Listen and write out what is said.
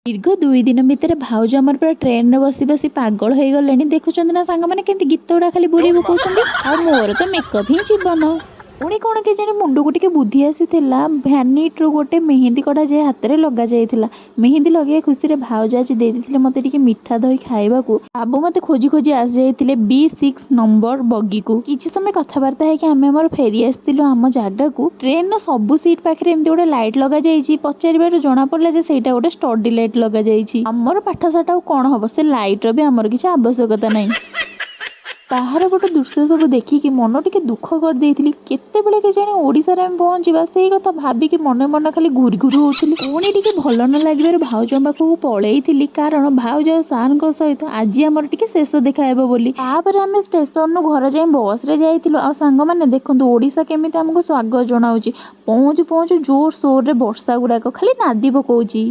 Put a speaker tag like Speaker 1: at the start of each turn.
Speaker 1: ଦୀର୍ଘ 2 ଦିନ ଭିତରେ ଭାଉଜ ଆମର ପୁରା ଟ୍ରେନରେ ବସି ବସି ପାଗଳ ହେଇଗଲେଣି। ଦେଖୁଛନ୍ତି ନା ସାଙ୍ଗମାନେ କେମିତି ଗୀତ ଗୁଡ଼ା ଖାଲି ବୋଳି ପକଉଛନ୍ତି। ଆଉ ମୋର ତ ମେକଅପ୍ ହିଁ ଜୀବନ। ପୁଣି କ'ଣ କେଜାଣି ମୁଣ୍ଡକୁ ଟିକେ ବୁଦ୍ଧି ଆସିଥିଲା। ଭ୍ୟାନିଟିରୁ ଗୋଟେ ମେହେନ୍ଦି କଢ଼ାଯାଏ ହାତରେ ଲଗାଯାଇଥିଲା। ମେହେନ୍ଦି ଲଗେଇବା ଖୁସିରେ ଭାଉଜ ଆଜି ଦେଇଦେଇଥିଲେ ମୋତେ ଟିକେ ମିଠା ଦହି ଖାଇବାକୁ। ବାବୁ ମୋତେ ଖୋଜି ଖୋଜି ଆସିଯାଇଥିଲେ B6 ନମ୍ବର ବଗିକୁ। କିଛି ସମୟ କଥାବାର୍ତ୍ତା ହେଇକି ଆମେ ଆମର ଫେରି ଆସିଥିଲୁ ଆମ ଜାଗାକୁ। ଟ୍ରେନର ସବୁ ସିଟ୍ ପାଖରେ ଏମିତି ଗୋଟେ ଲାଇଟ୍ ଲଗାଯାଇଛି। ପଚାରିବାରୁ ଜଣାପଡ଼ିଲା ଯେ ସେଇଟା ଗୋଟେ ଷ୍ଟଡି ଲାଇଟ୍ ଲଗାଯାଇଛି। ଆମର ପାଠଶାଠ ଆଉ କ'ଣ ହେବ, ସେ ଲାଇଟ୍ର ବି ଆମର କିଛି ଆବଶ୍ୟକତା ନାହିଁ। ବାହାର ଗୋଟେ ଦୃଶ୍ୟ ସବୁ ଦେଖିକି ମନ ଟିକେ ଦୁଃଖ କରିଦେଇଥିଲି। କେତେବେଳେ କେଜାଣି ଓଡ଼ିଶାରେ ଆମେ ପହଞ୍ଚିବା ସେଇ କଥା ଭାବିକି ମନେ ମନେ ଖାଲି ଘୁରି ଘୁରି ହେଉଥିଲି। ପୁଣି ଟିକେ ଭଲ ନ ଲାଗିବାରୁ ଭାଉଜଙ୍କ ପାଖକୁ ପଳେଇଥିଲି, କାରଣ ଭାଉଜ ଆଉ ସାର୍ଙ୍କ ସହିତ ଆଜି ଆମର ଟିକେ ଶେଷ ଦେଖା ହେବ ବୋଲି। ତାପରେ ଆମେ ଷ୍ଟେସନରୁ ଘର ଯାଇ ବସ୍ରେ ଯାଇଥିଲୁ। ଆଉ ସାଙ୍ଗମାନେ ଦେଖନ୍ତୁ ଓଡ଼ିଶା କେମିତି ଆମକୁ ସ୍ୱାଗତ ଜଣାଉଛି। ପହଞ୍ଚୁ ପହଞ୍ଚୁ ଜୋର ସୋରରେ ବର୍ଷା ଗୁଡ଼ାକ ଖାଲି ନାଦି ପକଉଛି।